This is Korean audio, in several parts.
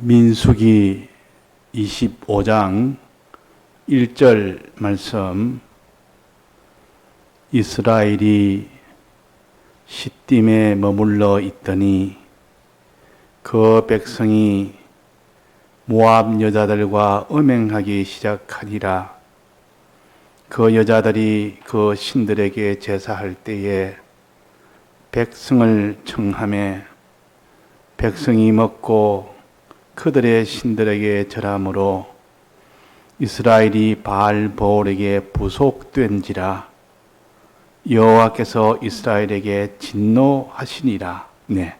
민수기 25장 1절 말씀. 이스라엘이 시딤에 머물러 있더니 그 백성이 모압 여자들과 음행하기 시작하니라. 그 여자들이 그 신들에게 제사할 때에 백성을 청하매 백성이 먹고 그들의 신들에게 절함으로 이스라엘이 바알보올에게 부속된지라. 여호와께서 이스라엘에게 진노하시니라. 네.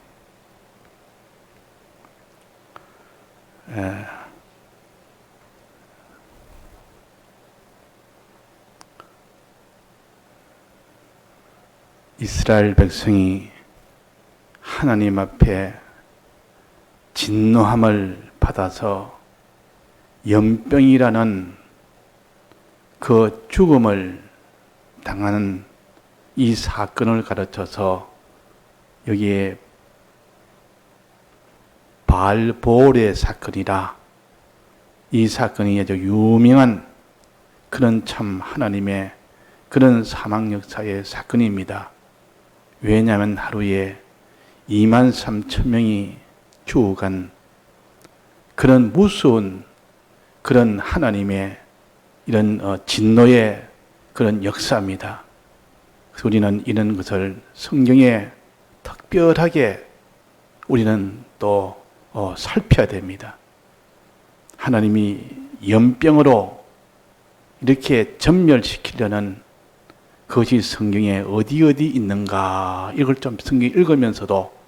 이스라엘 백성이 하나님 앞에 진노함을 받아서 연병이라는 그 죽음을 당하는 이 사건을 가르쳐서 여기에 바알보올의 사건이라, 이 사건이 아주 유명한 그런 참 하나님의 그런 사망 역사의 사건입니다. 왜냐하면 하루에 23,000명이 죽어간 그런 무서운 그런 하나님의 이런 진노의 그런 역사입니다. 그래서 우리는 이런 것을 성경에 특별하게 우리는 또 살펴야 됩니다. 하나님이 연병으로 이렇게 전멸시키려는 그것이 성경에 어디 있는가, 이걸 좀 성경 읽으면서도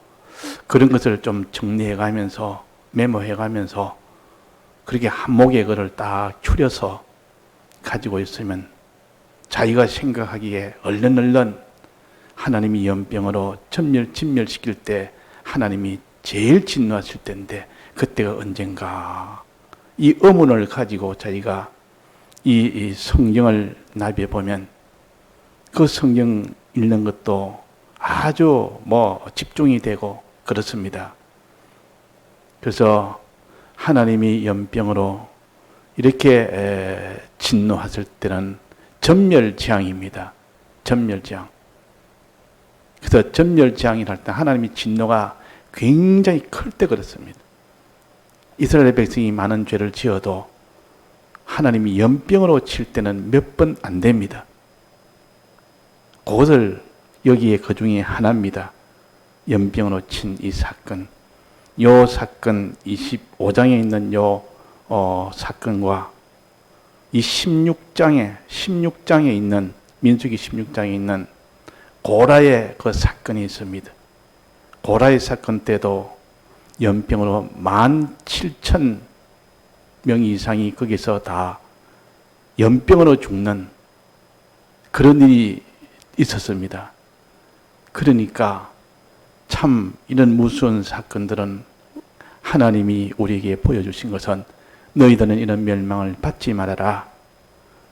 그런 것을 좀 정리해 가면서 메모해 가면서 그렇게 한목에 그걸 딱 추려서 가지고 있으면 자기가 생각하기에 얼른 하나님이 연병으로 진멸시킬 때 하나님이 제일 진노하실 때인데 그때가 언젠가, 이 의문을 가지고 자기가 이 성경을 나비해 보면 그 성경 읽는 것도 아주 집중이 되고 그렇습니다. 그래서 하나님이 연병으로 이렇게 진노하실 때는 전멸재앙입니다. 전멸재앙. 그래서 전멸재앙이 날 때 하나님이 진노가 굉장히 클 때 그렇습니다. 이스라엘 백성이 많은 죄를 지어도 하나님이 연병으로 칠 때는 몇 번 안 됩니다. 그것을 여기에 그 중에 하나입니다. 연병으로 친 이 사건. 요 사건 25장에 있는 요 사건과 이 16장에 있는, 민수기 16장에 있는 고라의 그 사건이 있습니다. 고라의 사건 때도 연병으로 17,000명 이상이 거기서 다 연병으로 죽는 그런 일이 있었습니다. 그러니까 참 이런 무서운 사건들은 하나님이 우리에게 보여주신 것은 너희들은 이런 멸망을 받지 말아라.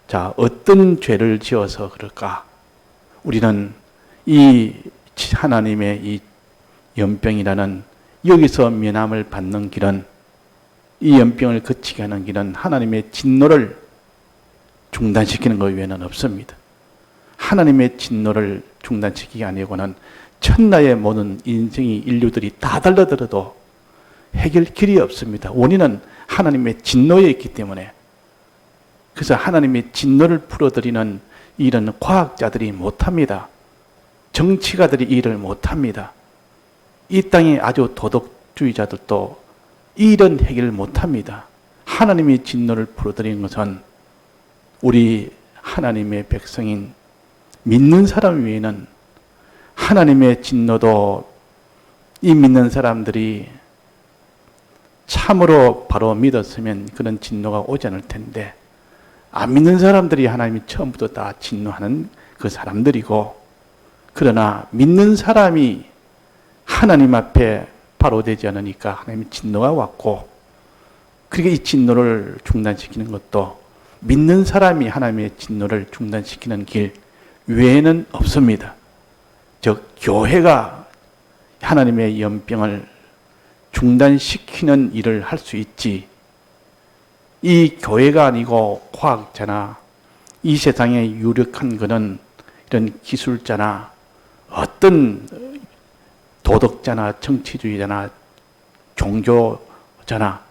자, 어떤 죄를 지어서 그럴까? 우리는 이 하나님의 이 연병이라는 여기서 면함을 받는 길은, 이 연병을 거치게 하는 길은 하나님의 진노를 중단시키는 것 외에는 없습니다. 하나님의 진노를 중단시키기 아니고는 천하의 모든 인생이 인류들이 다 달라들어도 해결길이 없습니다. 원인은 하나님의 진노에 있기 때문에. 그래서 하나님의 진노를 풀어드리는 일은 과학자들이 못합니다. 정치가들이 일을 못합니다. 이 땅의 아주 도덕주의자들도 이런 해결을 못합니다. 하나님의 진노를 풀어드리는 것은 우리 하나님의 백성인 믿는 사람 외에는, 하나님의 진노도 이 믿는 사람들이 참으로 바로 믿었으면 그런 진노가 오지 않을 텐데, 안 믿는 사람들이 하나님이 처음부터 다 진노하는 그 사람들이고, 그러나 믿는 사람이 하나님 앞에 바로 되지 않으니까 하나님의 진노가 왔고, 그러니까 이 진노를 중단시키는 것도 믿는 사람이 하나님의 진노를 중단시키는 길 외에는 없습니다. 즉 교회가 하나님의 연병을 중단시키는 일을 할 수 있지. 이 교회가 아니고 과학자나 이 세상에 유력한 것은 이런 기술자나 어떤 도덕자나 정치주의자나 종교자나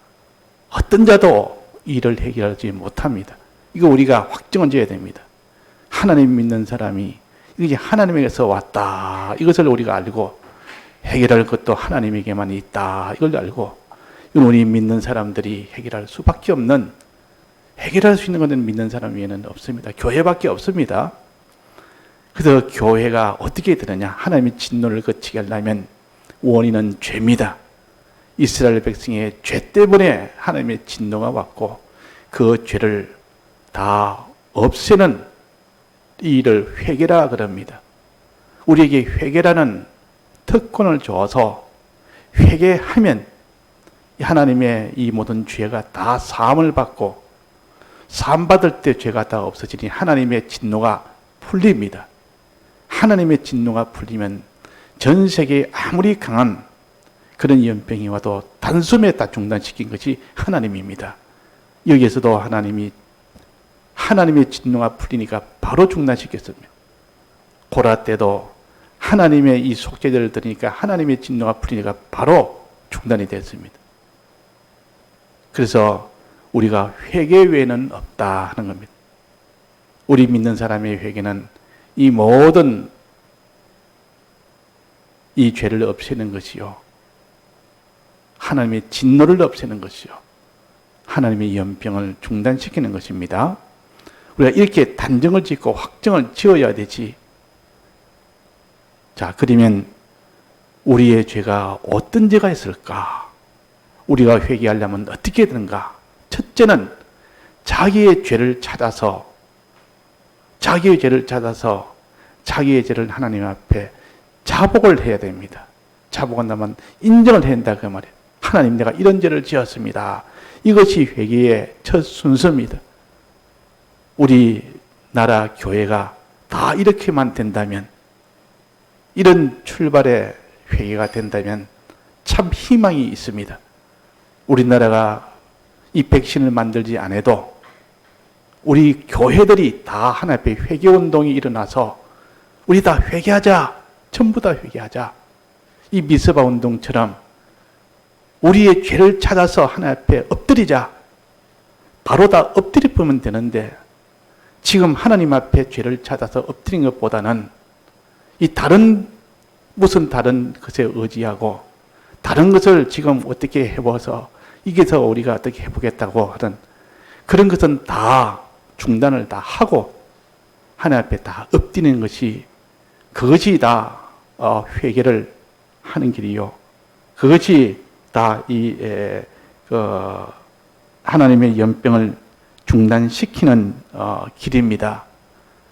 어떤 자도 이를 해결하지 못합니다. 이거 우리가 확정을 지어야 됩니다. 하나님 믿는 사람이 이게 하나님에게서 왔다. 이것을 우리가 알고 해결할 것도 하나님에게만 있다. 이걸 알고 이건 우리 믿는 사람들이 해결할 수밖에 없는, 해결할 수 있는 것은 믿는 사람 외에는 없습니다. 교회밖에 없습니다. 그래서 교회가 어떻게 되느냐? 하나님의 진노를 거치게 하려면 원인은 죄입니다. 이스라엘 백성의 죄 때문에 하나님의 진노가 왔고 그 죄를 다 없애는 이 일을 회개라 그럽니다. 우리에게 회개라는 특권을 줘서 회개하면 하나님의 이 모든 죄가 다 사함을 받고 사함 받을 때 죄가 다 없어지니 하나님의 진노가 풀립니다. 하나님의 진노가 풀리면 전 세계에 아무리 강한 그런 연병이 와도 단숨에 다 중단시킨 것이 하나님입니다. 여기에서도 하나님의 진노가 풀리니까 바로 중단시켰습니다. 고라 때도 하나님의 이 속죄제를 드리니까 하나님의 진노가 풀리니까 바로 중단이 됐습니다. 그래서 우리가 회개 외에는 없다 하는 겁니다. 우리 믿는 사람의 회개는 이 모든 이 죄를 없애는 것이요, 하나님의 진노를 없애는 것이요, 하나님의 연병을 중단시키는 것입니다. 우리가 이렇게 단정을 짓고 확정을 지어야 되지. 자, 그러면 우리의 죄가 어떤 죄가 있을까? 우리가 회개하려면 어떻게 되는가? 첫째는 자기의 죄를 찾아서 자기의 죄를 하나님 앞에 자복을 해야 됩니다. 자복한다면 인정을 해야 된다 그 말이에요. 하나님, 내가 이런 죄를 지었습니다. 이것이 회개의 첫 순서입니다. 우리나라 교회가 다 이렇게만 된다면, 이런 출발의 회개가 된다면 참 희망이 있습니다. 우리나라가 이 백신을 만들지 않아도 우리 교회들이 다 하나님 앞에 회개운동이 일어나서 우리 다 회개하자, 전부 다 회개하자, 이 미스바 운동처럼 우리의 죄를 찾아서 하나님 앞에 엎드리자, 바로 다 엎드려 보면 되는데 지금 하나님 앞에 죄를 찾아서 엎드린 것보다는 이 무슨 다른 것에 의지하고 다른 것을 지금 어떻게 해봐서 이게서 우리가 어떻게 해보겠다고 하는 그런 것은 다 중단을 다 하고 하나님 앞에 다 엎드리는 것이, 그것이 다 회개를 하는 길이요, 그것이 다 하나님의 연병을 중단시키는 길입니다.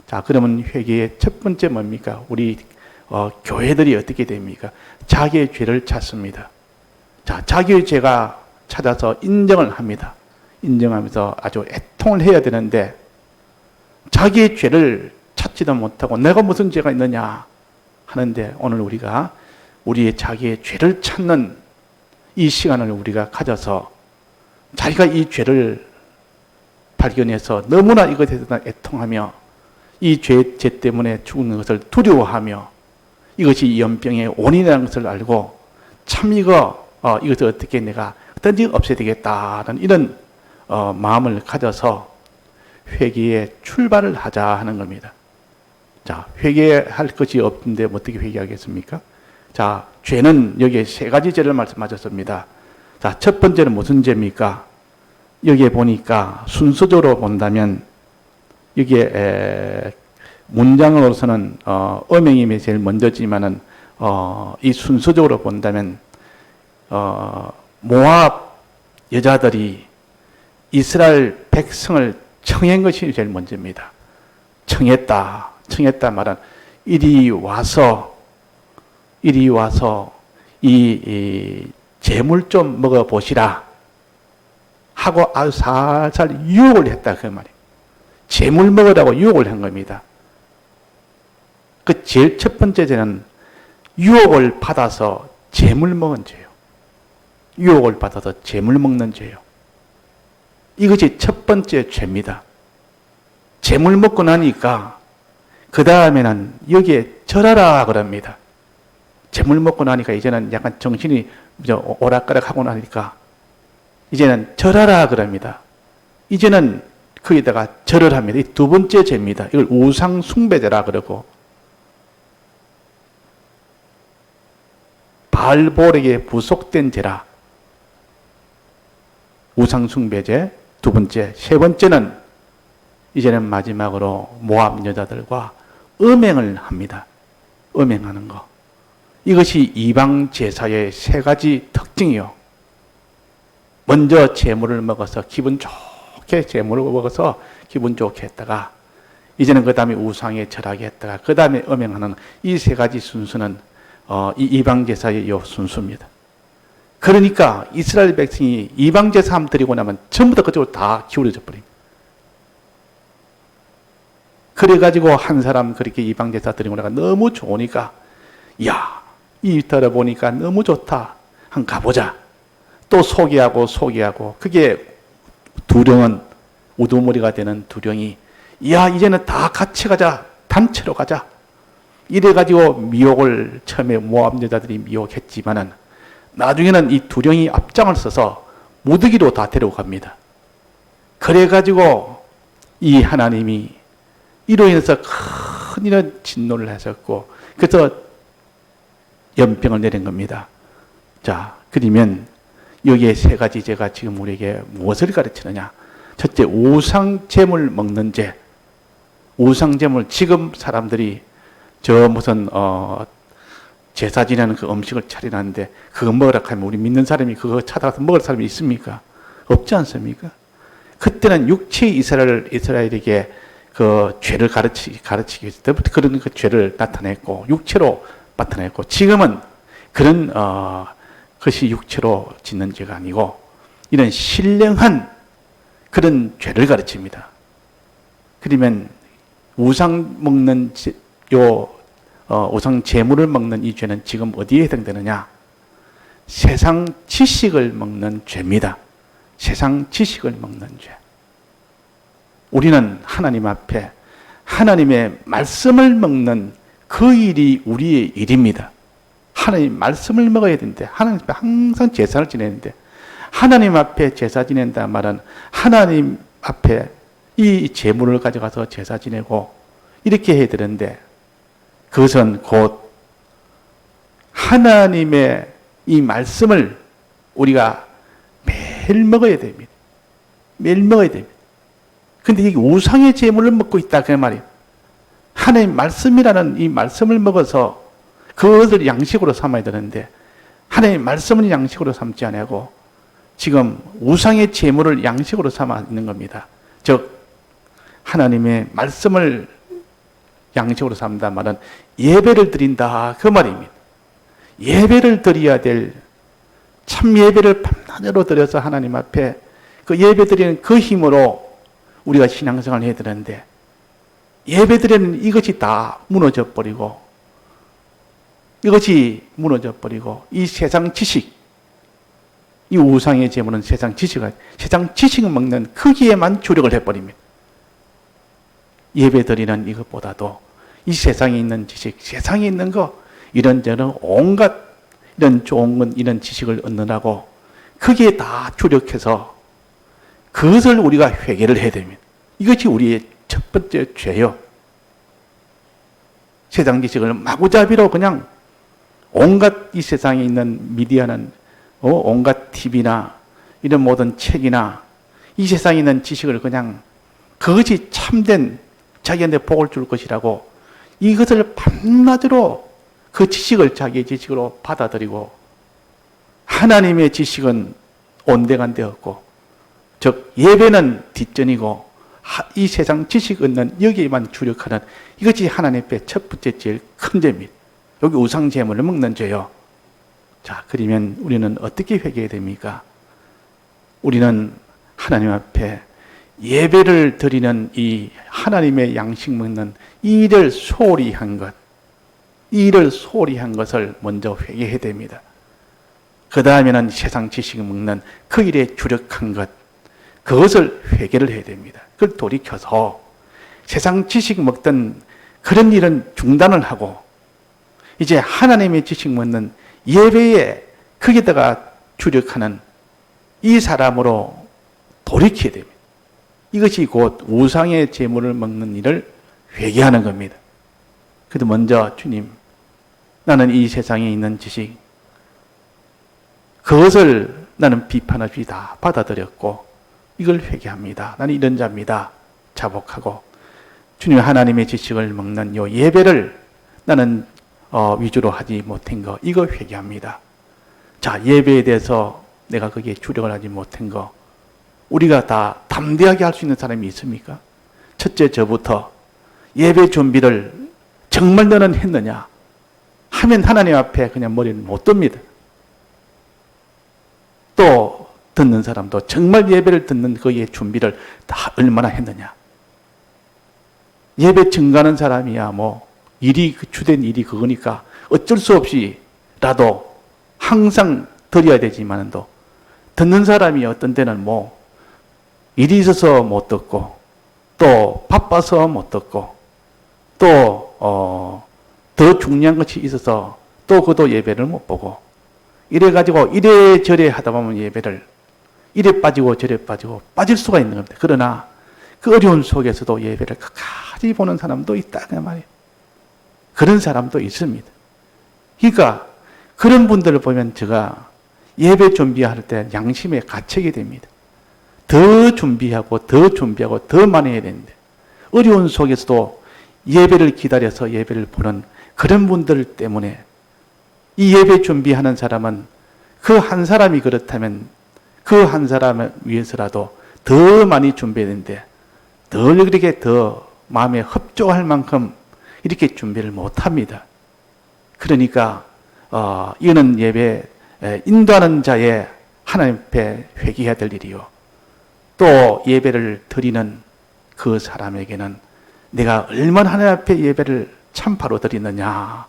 자, 그러면 회개의 첫 번째 뭡니까? 우리 교회들이 어떻게 됩니까? 자기의 죄를 찾습니다. 자, 자기의 죄가 찾아서 인정을 합니다. 인정하면서 아주 애통을 해야 되는데 자기의 죄를 찾지도 못하고 내가 무슨 죄가 있느냐 하는데, 오늘 우리가 우리의 자기의 죄를 찾는 이 시간을 우리가 가져서 자기가 이 죄를 발견해서 너무나 이것에 대해서 애통하며 이 죄 때문에 죽는 것을 두려워하며 이것이 연병의 원인이라는 것을 알고 참 이것을 어떻게 내가 어떤지 없애야 되겠다는 이런 마음을 가져서 회개에 출발을 하자 하는 겁니다. 자, 회개할 것이 없는데 어떻게 회개하겠습니까? 자, 죄는 여기에 세 가지 죄를 말씀하셨습니다. 자, 첫 번째는 무슨 죄입니까? 여기에 보니까 순서적으로 본다면 여기에 문장으로서는 어명임이 제일 먼저지만은 이 순서적으로 본다면 모압 여자들이 이스라엘 백성을 청한 것이 제일 먼저입니다. 청했다 말은 이리 와서 이 재물 좀 먹어 보시라 하고 아주 살살 유혹을 했다 그 말이에요. 재물 먹으라고 유혹을 한 겁니다. 그 제일 첫 번째 죄는 유혹을 받아서 재물 먹은 죄예요. 유혹을 받아서 재물 먹는 죄요. 이것이 첫 번째 죄입니다. 재물 먹고 나니까 그 다음에는 여기에 절하라 그럽니다. 재물 먹고 나니까 이제는 약간 정신이 오락가락하고 나니까 이제는 절하라 그럽니다. 이제는 거기다가 절을 합니다. 이 두 번째 죄입니다. 이걸 우상 숭배죄라 그러고 바알볼에게 부속된 죄라. 우상 숭배죄 두 번째. 세 번째는 이제는 마지막으로 모압 여자들과 음행을 합니다. 음행하는 거. 이것이 이방 제사의 세 가지 특징이요. 먼저 재물을 먹어서 기분 좋게 재물을 먹어서 기분 좋게 했다가 이제는 그 다음에 우상에 절하게 했다가 그 다음에 음행하는 이 세 가지 순수는 이 이방 제사의 요 순수입니다. 그러니까 이스라엘 백성이 이방 제사 한번 드리고 나면 전부 다 그쪽으로 다 기울어져 버립니다. 그래가지고 한 사람 그렇게 이방 제사 드리고 나가 너무 좋으니까 야, 이 들어보니까 너무 좋다. 한번 가보자. 또 소개하고 그게 두령은 우두머리가 되는 두령이 야, 이제는 다 같이 가자. 단체로 가자. 이래가지고 미혹을 처음에 모압 여자들이 미혹했지만은 나중에는 이 두령이 앞장을 서서 무더기로 다 데리고 갑니다. 그래가지고 이 하나님이 이로 인해서 큰 이런 진노를 하셨고 그래서 연병을 내린 겁니다. 자, 그러면 여기에 세 가지 죄가 지금 우리에게 무엇을 가르치느냐? 첫째, 우상제물 먹는 죄. 우상제물, 지금 사람들이 저 무슨 제사 지내는 그 음식을 차리는데 그거 먹으라 하면 우리 믿는 사람이 그거 찾아가서 먹을 사람이 있습니까? 없지 않습니까? 그때는 육체의 이스라엘에게 그 죄를 가르치기 위해서 그런 그 죄를 나타냈고 육체로 나타냈고 지금은 그런 것이 육체로 짓는 죄가 아니고 이런 신령한 그런 죄를 가르칩니다. 그러면 우상 먹는 우상 제물을 먹는 이 죄는 지금 어디에 해당되느냐? 세상 지식을 먹는 죄입니다. 세상 지식을 먹는 죄. 우리는 하나님 앞에 하나님의 말씀을 먹는 그 일이 우리의 일입니다. 하나님 말씀을 먹어야 되는데 하나님 앞에 항상 제사를 지내는데 하나님 앞에 제사 지낸다 말은 하나님 앞에 이 제물을 가져가서 제사 지내고 이렇게 해야 되는데 그것은 곧 하나님의 이 말씀을 우리가 매일 먹어야 됩니다. 매일 먹어야 됩니다. 근데 이 우상의 제물을 먹고 있다 그 말이에요. 하나님 말씀이라는 이 말씀을 먹어서 그것을 양식으로 삼아야 되는데 하나님 말씀을 양식으로 삼지 않고 지금 우상의 제물을 양식으로 삼아 있는 겁니다. 즉 하나님의 말씀을 양식으로 삼다 말은 예배를 드린다 그 말입니다. 예배를 드려야 될 참 예배를 밤낮으로 드려서 하나님 앞에 그 예배 드리는 그 힘으로 우리가 신앙생활을 해야 되는데 예배 드리는 이것이 다 무너져 버리고 이것이 무너져 버리고 이 세상 지식 이 우상의 제물은 세상 지식을 먹는 크기에만 주력을 해버립니다. 예배 드리는 이것보다도 이 세상에 있는 지식, 세상에 있는 거 이런저런 온갖 이런 좋은 건 이런 지식을 얻느라고 거기에 다 주력해서 그것을 우리가 회개를 해야 됩니다. 이것이 우리의 첫 번째 죄요. 세상 지식을 마구잡이로 그냥 온갖 이 세상에 있는 미디어는 온갖 TV나 이런 모든 책이나 이 세상에 있는 지식을 그냥 그것이 참된 자기한테 복을 줄 것이라고 이것을 밤낮으로 그 지식을 자기의 지식으로 받아들이고 하나님의 지식은 온데간데 없고 즉 예배는 뒷전이고 이 세상 지식 얻는 여기에만 주력하는 이것이 하나님 앞에 첫 번째 제일 큰 죄입니다. 여기 우상 제물을 먹는 죄요. 자, 그러면 우리는 어떻게 회개해야 됩니까? 우리는 하나님 앞에 예배를 드리는 이 하나님의 양식 먹는 이 일을 소홀히 한 것, 이 일을 소홀히 한 것을 먼저 회개해야 됩니다. 그 다음에는 세상 지식을 먹는 그 일에 주력한 것, 그것을 회개를 해야 됩니다. 그걸 돌이켜서 세상 지식 먹던 그런 일은 중단을 하고 이제 하나님의 지식 먹는 예배에 거기다가 주력하는 이 사람으로 돌이켜야 됩니다. 이것이 곧 우상의 제물을 먹는 일을 회개하는 겁니다. 그래도 먼저 주님, 나는 이 세상에 있는 지식, 그것을 나는 비판 없이 다 받아들였고 이걸 회개합니다. 나는 이런 자입니다. 자복하고 주님 하나님의 지식을 먹는 요 예배를 나는 위주로 하지 못한 거, 이거 회개합니다. 자, 예배에 대해서 내가 거기에 주력을 하지 못한 거, 우리가 다 담대하게 할 수 있는 사람이 있습니까? 첫째, 저부터 예배 준비를 정말 너는 했느냐 하면 하나님 앞에 그냥 머리를 못 듭니다. 또 듣는 사람도 정말 예배를 듣는 거기에 준비를 다 얼마나 했느냐. 예배 증가하는 사람이야 뭐 일이 주된 일이 그거니까 어쩔 수 없이라도 항상 드려야 되지만도 듣는 사람이 어떤 때는 뭐 일이 있어서 못 듣고 또 바빠서 못 듣고 또 더 중요한 것이 있어서 또 그도 예배를 못 보고 이래가지고 이래저래 하다 보면 예배를 이래 빠지고 저래 빠지고 빠질 수가 있는 겁니다. 그러나 그 어려운 속에서도 예배를 끝까지 보는 사람도 있다 그 말이에요. 그런 사람도 있습니다. 그러니까 그런 분들을 보면 제가 예배 준비할 때 양심에 갇히게 됩니다. 더 준비하고 더 많이 해야 되는데 어려운 속에서도 예배를 기다려서 예배를 보는 그런 분들 때문에 이 예배 준비하는 사람은 그 한 사람이 그렇다면 그 한 사람을 위해서라도 더 많이 준비해야 되는데 덜 그렇게 더 마음에 흡족할 만큼 이렇게 준비를 못합니다. 그러니까 이거는 예배 인도하는 자의 하나님 앞에 회개해야 될 일이요. 또 예배를 드리는 그 사람에게는 내가 얼마나 하나님 앞에 예배를 참바로 드리느냐.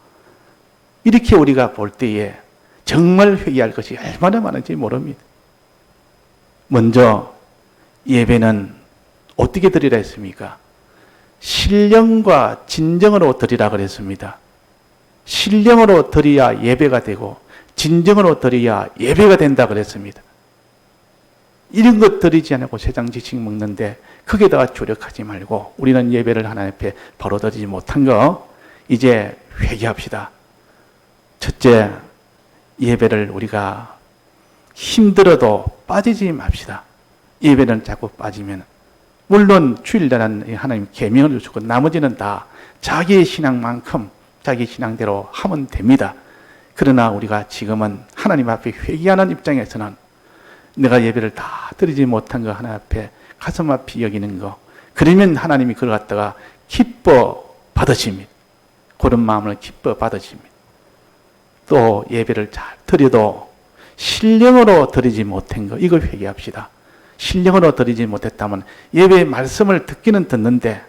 이렇게 우리가 볼 때에 정말 회개할 것이 얼마나 많은지 모릅니다. 먼저 예배는 어떻게 드리라 했습니까? 신령과 진정으로 드리라 그랬습니다. 신령으로 드려야 예배가 되고 진정으로 드려야 예배가 된다 그랬습니다. 이런 것 드리지 않고 세상 지식 먹는데 거기에다가 주력하지 말고 우리는 예배를 하나님 앞에 바로 드리지 못한 거 이제 회개합시다. 첫째, 예배를 우리가 힘들어도 빠지지 맙시다. 예배는 자꾸 빠지면 물론 주일날은 하나님 계명을 주고 나머지는 다 자기의 신앙만큼 자기 신앙대로 하면 됩니다. 그러나 우리가 지금은 하나님 앞에 회개하는 입장에서는 내가 예배를 다 드리지 못한 거 하나님 앞에 가슴 아피 여기는 거, 그러면 하나님이 그걸 갖다가 기뻐 받으십니다. 그런 마음을 기뻐 받으십니다. 또 예배를 잘 드려도 신령으로 드리지 못한 거, 이걸 회개합시다. 신령으로 드리지 못했다면 예배의 말씀을 듣기는 듣는데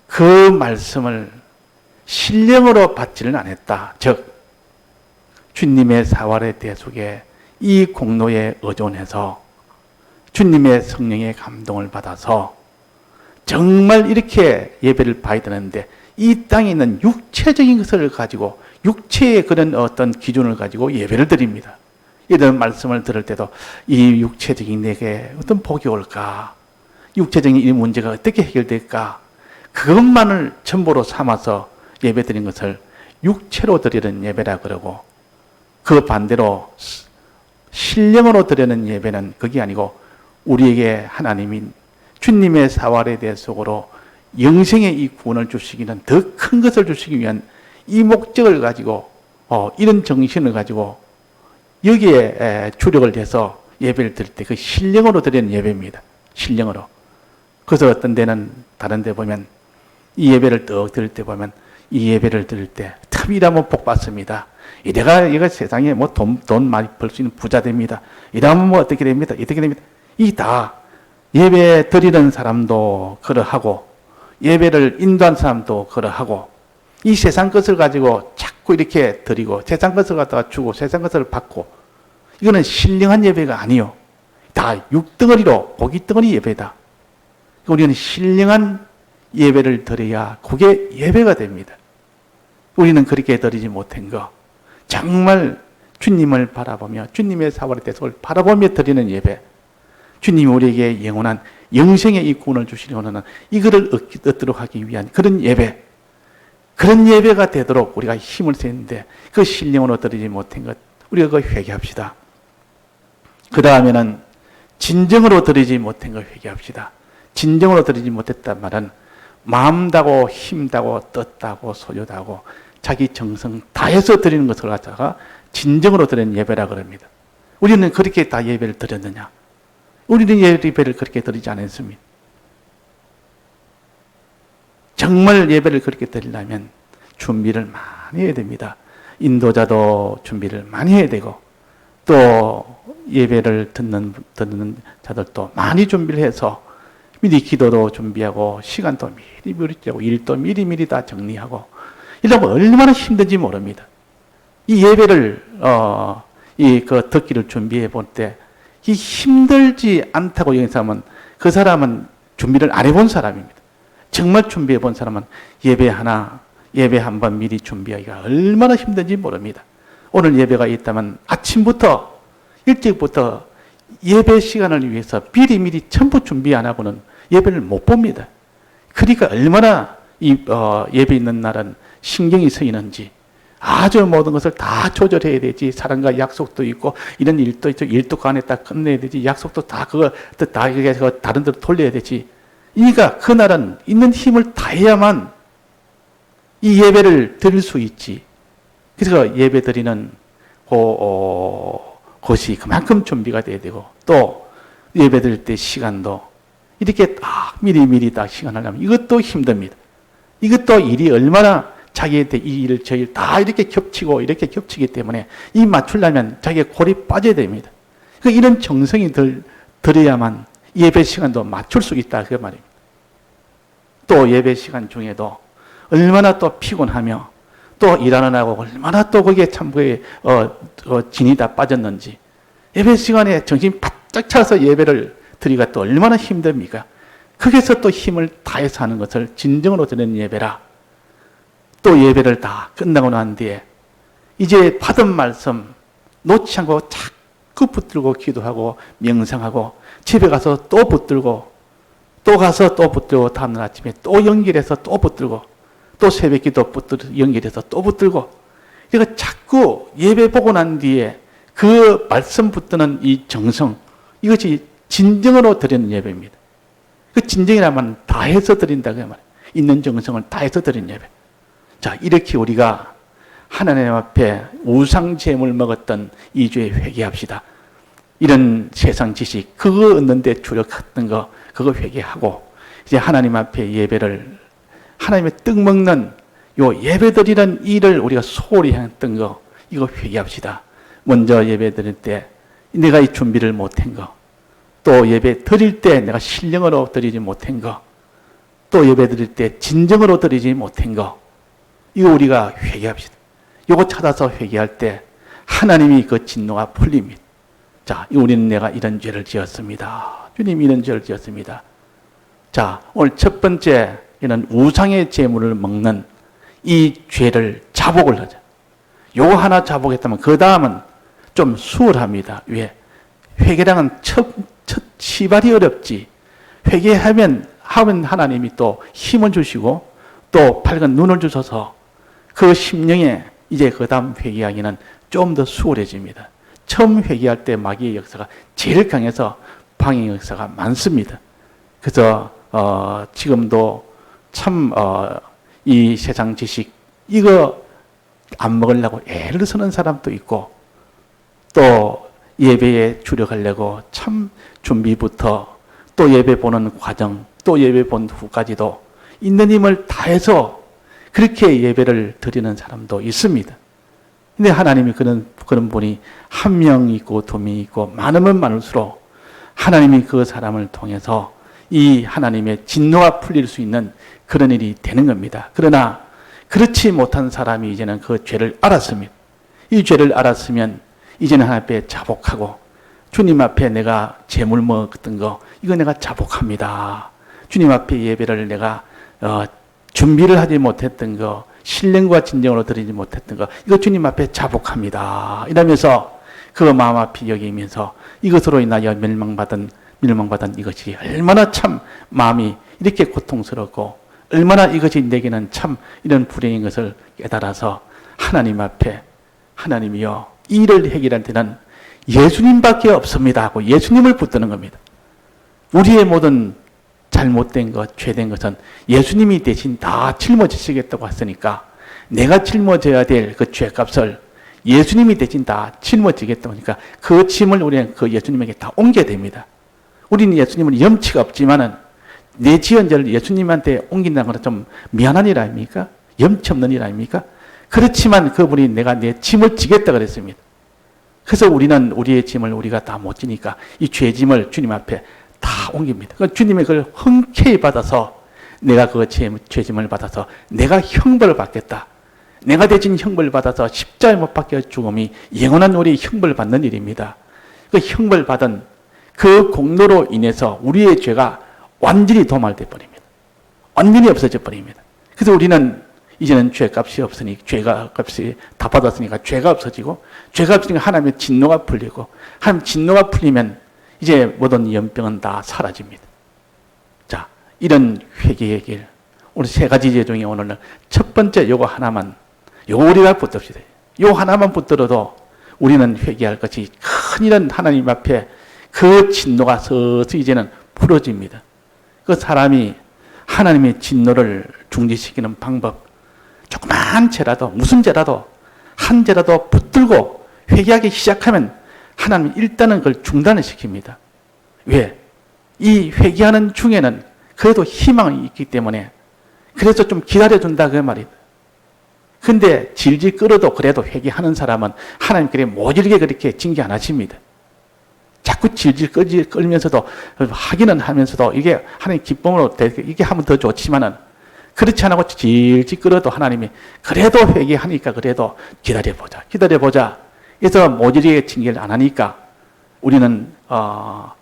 그 말씀을 신령으로 받지는 않았다. 즉 주님의 사활의 대속에 이 공로에 의존해서 주님의 성령의 감동을 받아서 정말 이렇게 예배를 봐야 되는데 이 땅에 있는 육체적인 것을 가지고 육체의 그런 어떤 기준을 가지고 예배를 드립니다. 이런 말씀을 들을 때도 이 육체적인 내게 어떤 복이 올까? 육체적인 이 문제가 어떻게 해결될까? 그것만을 전부로 삼아서 예배 드린 것을 육체로 드리는 예배라 그러고 그 반대로 신령으로 드리는 예배는 그게 아니고 우리에게 하나님이 주님의 사활에 대해 속으로 영생의 이 구원을 주시기는 더 큰 것을 주시기 위한 이 목적을 가지고 이런 정신을 가지고 여기에 주력을 해서 예배를 드릴 때 그 신령으로 드리는 예배입니다. 신령으로. 그래서 어떤 데는 다른 데 보면 이 예배를 떡 드릴 때 보면 이 예배를 드릴 때 참 이러면 복 받습니다. 얘가 세상에 뭐 돈 많이 벌 수 있는 부자 됩니다. 이러면 뭐 어떻게 됩니다. 어떻게 됩니다. 이 다 예배 드리는 사람도 그러하고 예배를 인도한 사람도 그러하고 이 세상 것을 가지고 자꾸 이렇게 드리고 세상 것을 갖다가 주고 세상 것을 받고 이거는 신령한 예배가 아니요. 다 육덩어리로 고깃덩어리 예배다. 우리는 신령한 예배를 드려야 그게 예배가 됩니다. 우리는 그렇게 드리지 못한 거, 정말 주님을 바라보며 주님의 사활의 대속을 바라보며 드리는 예배, 주님이 우리에게 영원한 영생의 이 구원을 주시려는 이거를 얻도록 하기 위한 그런 예배, 그런 예배가 되도록 우리가 힘을 쓰는데 그 신령으로 드리지 못한 것, 우리가 그거 회개합시다. 그 다음에는 진정으로 드리지 못한 걸 회개합시다. 진정으로 드리지 못했단 말은 마음다고 힘다고 뜻다고 소유다고 자기 정성 다해서 드리는 것을 갖다가 진정으로 드리는 예배라 그럽니다. 우리는 그렇게 다 예배를 드렸느냐? 우리는 예배를 그렇게 드리지 않았습니다. 정말 예배를 그렇게 드리려면 준비를 많이 해야 됩니다. 인도자도 준비를 많이 해야 되고, 또 예배를 듣는 자들도 많이 준비를 해서 미리 기도도 준비하고 시간도 미리 짜고 일도 미리 다 정리하고 이러면 얼마나 힘든지 모릅니다. 이 예배를 듣기를 준비해 볼 때 이 힘들지 않다고 여긴 사람은 그 사람은 준비를 안 해본 사람입니다. 정말 준비해 본 사람은 예배 한 번 미리 준비하기가 얼마나 힘든지 모릅니다. 오늘 예배가 있다면 아침부터 일찍부터 예배 시간을 위해서 미리 전부 준비 안 하고는 예배를 못 봅니다. 그러니까 얼마나 예배 있는 날은 신경이 쓰이는지 아주 모든 것을 다 조절해야 되지. 사람과 약속도 있고 이런 일도 있죠. 일도 그 안에 딱 끝내야 되지. 약속도 다 다른 데로 돌려야 되지. 그러니까 그날은 있는 힘을 다해야만 이 예배를 드릴 수 있지. 그래서 예배 드리는 것이 그만큼 준비가 돼야 되고, 또 예배 드릴 때 시간도 이렇게 딱 미리 딱 시간을 하면 이것도 힘듭니다. 이것도 일이 얼마나 자기한테 이 일, 저 일 다 이렇게 이렇게 겹치기 때문에 이 맞추려면 자기가 골이 빠져야 됩니다. 이런 정성이 들어야만 예배 시간도 맞출 수 있다. 그 말입니다. 또 예배 시간 중에도 얼마나 또 피곤하며 또 일하느라고 얼마나 또 거기에 참 진이 다 빠졌는지, 예배 시간에 정신 바짝 차서 예배를 드리기가 또 얼마나 힘듭니까? 거기서 또 힘을 다해서 하는 것을 진정으로 드리는 예배라. 또 예배를 다 끝나고 난 뒤에 이제 받은 말씀 놓지 않고 자꾸 붙들고 기도하고 명상하고 집에 가서 또 붙들고 또 가서 또 붙들고 다음날 아침에 또 연결해서 또 붙들고 또 새벽기도 연결해서 또 붙들고, 그러니까 자꾸 예배 보고 난 뒤에 그 말씀 붙드는 이 정성, 이것이 진정으로 드리는 예배입니다. 그 진정이라면 다해서 드린다 그 말이에요. 있는 정성을 다해서 드리는 예배. 자, 이렇게 우리가 하나님 앞에 우상 제물 먹었던 이 죄에 회개합시다. 이런 세상 지식, 그거 얻는데 주력했던 거, 그거 회개하고, 이제 하나님 앞에 예배를, 하나님의 뜻 먹는 요 예배 드리는 일을 우리가 소홀히 했던 거, 이거 회개합시다. 먼저 예배 드릴 때 내가 이 준비를 못한 거, 또 예배 드릴 때 내가 신령으로 드리지 못한 거, 또 예배 드릴 때 진정으로 드리지 못한 거, 이거 우리가 회개합시다. 이거 찾아서 회개할 때 하나님이 그 진노가 풀립니다. 자, 우리는 내가 이런 죄를 지었습니다. 주님 이런 죄를 지었습니다. 자, 오늘 첫 번째 이는 우상의 제물을 먹는 이 죄를 자복을 하자. 요거 하나 자복했다면 그 다음은 좀 수월합니다. 왜? 회개랑은 첫 시발이 어렵지. 회개하면 하나님이 또 힘을 주시고 또 밝은 눈을 주셔서 그 심령에 이제 그 다음 회개하기는 좀 더 수월해집니다. 처음 회개할 때 마귀의 역사가 제일 강해서 방해의 역사가 많습니다. 그래서 지금도 참 이 세상 지식 이거 안 먹으려고 애를 쓰는 사람도 있고, 또 예배에 주력하려고 참 준비부터 또 예배 보는 과정, 또 예배 본 후까지도 있는 힘을 다해서 그렇게 예배를 드리는 사람도 있습니다. 근데 하나님이 그런 분이 한 명 있고 두 명 있고 많으면 많을수록 하나님이 그 사람을 통해서 이 하나님의 진노가 풀릴 수 있는 그런 일이 되는 겁니다. 그러나 그렇지 못한 사람이 이제는 그 죄를 알았습니다. 이 죄를 알았으면 이제는 하나님 앞에 자복하고 주님 앞에 내가 재물 먹었던 거 이거 내가 자복합니다. 주님 앞에 예배를 내가 준비를 하지 못했던 거 신령과 진정으로 드리지 못했던 거 이거 주님 앞에 자복합니다. 이러면서 그 마음 앞이 여기면서 이것으로 인하여 멸망받은 이것이 얼마나 참 마음이 이렇게 고통스럽고 얼마나 이것이 내게는 참 이런 불행인 것을 깨달아서 하나님 앞에 하나님이여 이 일을 해결할 때는 예수님밖에 없습니다 하고 예수님을 붙드는 겁니다. 우리의 모든 잘못된 것, 죄된 것은 예수님이 대신 다 짊어지시겠다고 했으니까 내가 짊어져야 될 그 죄값을 예수님이 대신 다 짊어지겠다고 하니까 그 짐을 우리는 그 예수님에게 다 옮겨야 됩니다. 우리는 예수님은 염치가 없지만은 내 지은 죄를 예수님한테 옮긴다는 건 좀 미안한 일 아닙니까? 염치 없는 일 아닙니까? 그렇지만 그분이 내가 내 짐을 지겠다 그랬습니다. 그래서 우리는 우리의 짐을 우리가 다 못 지니까 이 죄짐을 주님 앞에 다 옮깁니다. 주님의 그걸 흔쾌히 받아서 내가 그 죄짐을 받아서 내가 형벌을 받겠다. 내가 대신 형벌을 받아서 십자가에 못 박혀 죽음이 영원한 우리의 형벌을 받는 일입니다. 그 형벌 받은 그 공로로 인해서 우리의 죄가 완전히 도말돼 버립니다. 완전히 없어져 버립니다. 그래서 우리는 이제는 죄값이 없으니 죄값이 다 받았으니까 죄가 없어지고 죄가 없으니까 하나님의 진노가 풀리고 하나님 진노가 풀리면 이제 모든 연병은 다 사라집니다. 자, 이런 회개의 길. 오늘 세 가지 죄 중에 오늘은 첫 번째 요거 하나만 요거 우리가 붙듭시다. 요 하나만 붙들어도 우리는 회개할 것이 큰 이런 하나님 앞에 그 진노가 서서히 이제는 풀어집니다. 그 사람이 하나님의 진노를 중지시키는 방법 조그만 죄라도 무슨 죄라도 한 죄라도 붙들고 회개하기 시작하면 하나님 일단은 그걸 중단을 시킵니다. 왜? 이 회개하는 중에는 그래도 희망이 있기 때문에 그래서 좀 기다려준다 그 말이다. 근데 질질 끌어도 그래도 회개하는 사람은 하나님께서 모질게 그렇게 징계 안 하십니다. 자꾸 질질 끌면서도 하기는 하면서도 이게 하나님 기쁨으로 이게 하면 더 좋지만은 그렇지 않고 질질 끌어도 하나님이 그래도 회개하니까 그래도 기다려보자. 그래서 모질게 징계를 안 하니까 우리는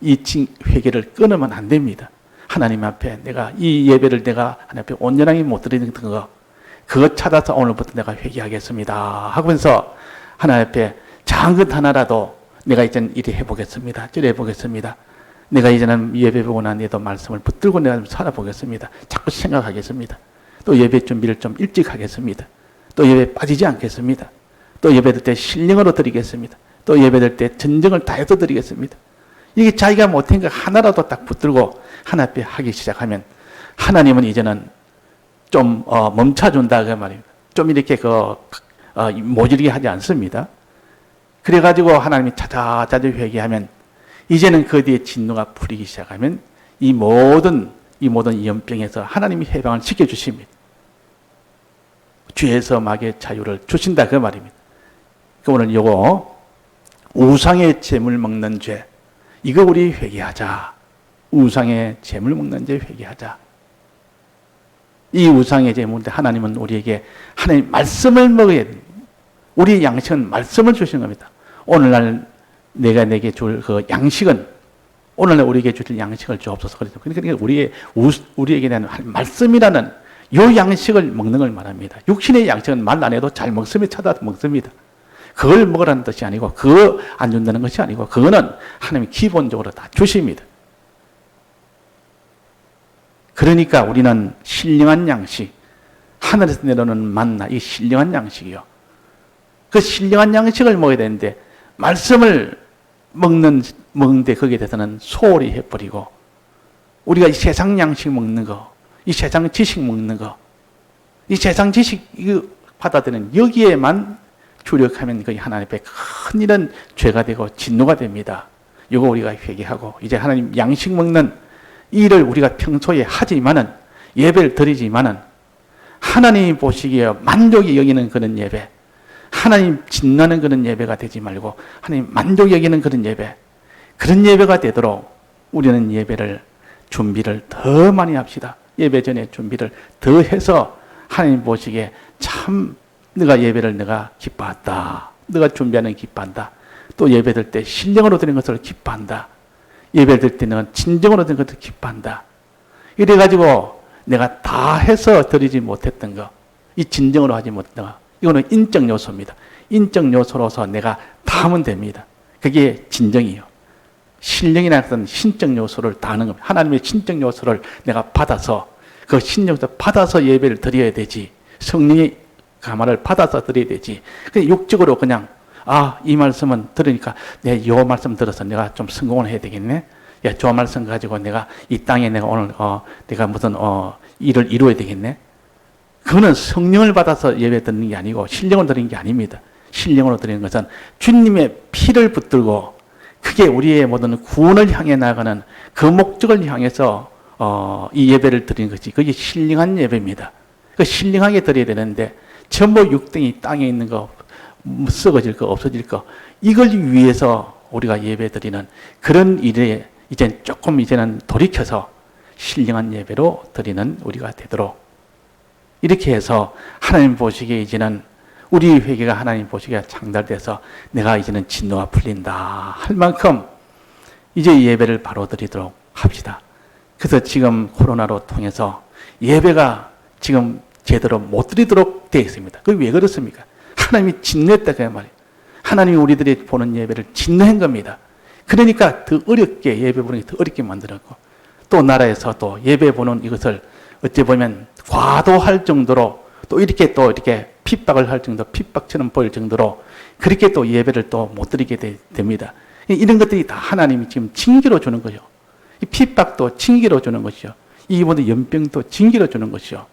이 회개를 끊으면 안 됩니다. 하나님 앞에 내가 이 예배를 내가 하나님 앞에 온전하게 못 드리는 거 그것 찾아서 오늘부터 내가 회개하겠습니다 하면서 하나님 앞에 작은 것 하나라도 내가 이제는 이리 해보겠습니다. 저리 해보겠습니다. 내가 이제는 예배 보고 난 뒤에도 말씀을 붙들고 내가 좀 살아보겠습니다. 자꾸 생각하겠습니다. 또 예배 준비를 좀 일찍 하겠습니다. 또 예배 빠지지 않겠습니다. 또 예배될 때 신령으로 드리겠습니다. 또 예배될 때 전정을 다해서 드리겠습니다. 이게 자기가 못한 거 하나라도 딱 붙들고 하나 앞에 하기 시작하면 하나님은 이제는 좀 멈춰준다 그 말입니다. 좀 이렇게 모질게 하지 않습니다. 그래가지고 하나님이 자자자자 회개하면 이제는 그 뒤에 진노가 풀리기 시작하면 이 모든 연병에서 하나님이 해방을 시켜주십니다. 죄에서 막의 자유를 주신다 그 말입니다. 오늘 요거 우상의 재물 먹는 죄 이거 우리 회개하자. 우상의 재물 먹는 죄 회개하자. 이 우상의 재물인데 하나님은 우리에게 하나님 말씀을 먹어야 됩니다. 우리의 양식은 말씀을 주시는 겁니다. 오늘날 내가 내게 줄 그 양식은 오늘날 우리에게 주실 양식을 주옵소서. 그러니까 우리에게 대한 말씀이라는 요 양식을 먹는 걸 말합니다. 육신의 양식은 말 안 해도 잘 먹습니다. 찾아서 먹습니다. 그걸 먹으라는 뜻이 아니고 그거 안 준다는 것이 아니고 그거는 하나님이 기본적으로 다 주십니다. 그러니까 우리는 신령한 양식, 하늘에서 내려오는 만나, 이 신령한 양식이요. 그 신령한 양식을 먹어야 되는데 말씀을 먹는데 거기에 대해서는 소홀히 해버리고 우리가 이 세상 양식 먹는 거, 이 세상 지식 먹는 거, 이 세상 지식 이거 받아들이는 여기에만 주력하면 거의 하나님 앞에 큰 이런 죄가 되고 진노가 됩니다. 이거 우리가 회개하고 이제 하나님 양식 먹는 이 일을 우리가 평소에 하지만은 예배를 드리지만은 하나님이 보시기에 만족이 여기는 그런 예배, 하나님 진노하는 그런 예배가 되지 말고 하나님 만족 여기는 그런 예배, 그런 예배가 되도록 우리는 예배를 준비를 더 많이 합시다. 예배 전에 준비를 더 해서 하나님 보시기에 참 너가 예배를 내가 기뻐한다. 너가 준비하는 기뻐한다. 또 예배드릴 때 신령으로 드리는 것을 기뻐한다. 예배드릴 때는 진정으로 드리는 것을 기뻐한다. 이래가지고 내가 다 해서 드리지 못했던 거, 이 진정으로 하지 못했던 거, 이거는 인적 요소입니다. 인적 요소로서 내가 다 하면 됩니다. 그게 진정이에요. 신령이라는 것은 신적 요소를 다 하는 겁니다. 하나님의 신적 요소를 내가 받아서 그 신령을 받아서 예배를 드려야 되지. 성령의 가마를 받아서 드려야 되지. 그냥 육적으로 그냥 이 말씀은 들으니까 요 말씀 들어서 내가 좀 성공을 해야 되겠네. 야, 저 말씀 가지고 내가 이 땅에 내가 오늘 내가 무슨 일을 이루어야 되겠네. 그거는 성령을 받아서 예배 드리는 게 아니고 신령을 드리는 게 아닙니다. 신령으로 드리는 것은 주님의 피를 붙들고 그게 우리의 모든 구원을 향해 나가는 그 목적을 향해서 이 예배를 드리는 것이 그게 신령한 예배입니다. 그 신령하게 드려야 되는데 전부 육등이 땅에 있는 거 썩어질 거 없어질 거 이걸 위해서 우리가 예배 드리는 그런 일에 이제는 돌이켜서 신령한 예배로 드리는 우리가 되도록 이렇게 해서 하나님 보시기에 이제는 우리 회개가 하나님 보시기에 창달돼서 내가 이제는 진노가 풀린다 할 만큼 이제 예배를 바로 드리도록 합시다. 그래서 지금 코로나로 통해서 예배가 지금 제대로 못 드리도록 되어 있습니다. 그게 왜 그렇습니까? 하나님이 진노했다 그 말이에요. 하나님이 우리들이 보는 예배를 진노한 겁니다. 그러니까 더 어렵게 예배 보는 게 더 어렵게 만들었고 또 나라에서 또 예배 보는 이것을 어찌 보면 과도할 정도로 또 이렇게 핍박을 할 정도, 핍박처럼 보일 정도로 그렇게 또 예배를 또 못 드리게 됩니다. 이런 것들이 다 하나님이 지금 징계로 주는 거죠. 이 핍박도 징계로 주는 것이죠. 이 모든 연병도 징계로 주는 것이죠.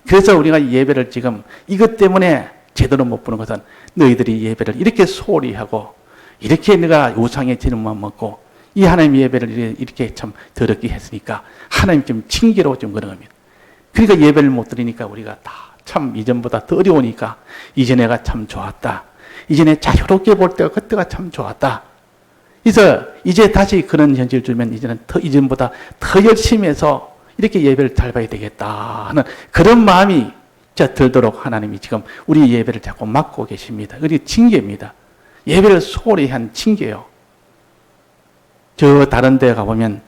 그래서 우리가 예배를 지금 이것 때문에 제대로 못 보는 것은 너희들이 예배를 이렇게 소홀히 하고 이렇게 내가 우상의 기름만 먹고 이 하나님 예배를 이렇게 참 더럽게 했으니까 하나님 좀 징계로 좀 그런 겁니다. 그러니까 예배를 못 드리니까 우리가 다 참 이전보다 더 어려우니까 이전에가 참 좋았다. 이전에 자유롭게 볼 때가 그때가 참 좋았다. 그래서 이제 다시 그런 현실을 주면 이제는 더 이전보다 더 열심히 해서 이렇게 예배를 잘 봐야 되겠다 하는 그런 마음이 들도록 하나님이 지금 우리 예배를 자꾸 막고 계십니다. 그게 징계입니다. 예배를 소홀히 한 징계예요. 저 다른 데 가보면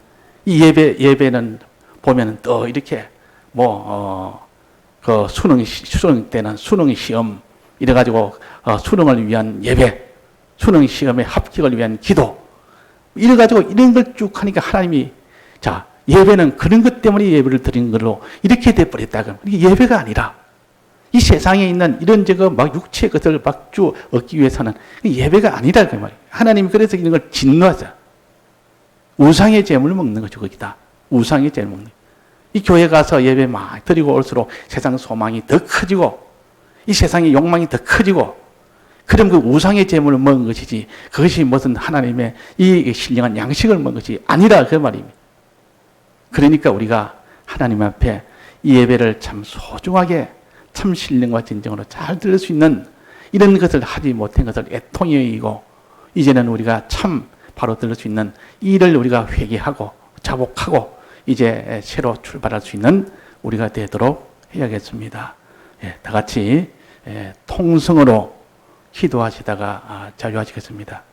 이 예배는 보면 또 이렇게 그 수능 때는 수능 시험 이래가지고 수능을 위한 예배, 수능 시험의 합격을 위한 기도 이래가지고 이런 걸 쭉 하니까 하나님이 예배는 그런 것 때문에 예배를 드리는 걸로 이렇게 돼버렸다. 이게 예배가 아니라 이 세상에 있는 이런 막 육체의 것을 막 쭉 얻기 위해서는 예배가 아니다 그 말이에요. 하나님이 그래서 이런 걸 진노하자. 우상의 재물을 먹는 거죠 거기다. 우상의 재물 먹는 거예요. 이 교회 가서 예배 막 드리고 올수록 세상 소망이 더 커지고 이 세상의 욕망이 더 커지고 그럼 그 우상의 재물을 먹은 것이지 그것이 무슨 하나님의 이 신령한 양식을 먹은 것이 아니라 그 말입니다. 그러니까 우리가 하나님 앞에 이 예배를 참 소중하게 참 신령과 진정으로 잘 들을 수 있는 이런 것을 하지 못한 것을 애통이 여기고 이제는 우리가 참 바로 들을 수 있는 이 일을 우리가 회개하고 자복하고 이제 새로 출발할 수 있는 우리가 되도록 해야겠습니다. 다 같이 통성으로 기도하시다가 자유하시겠습니다.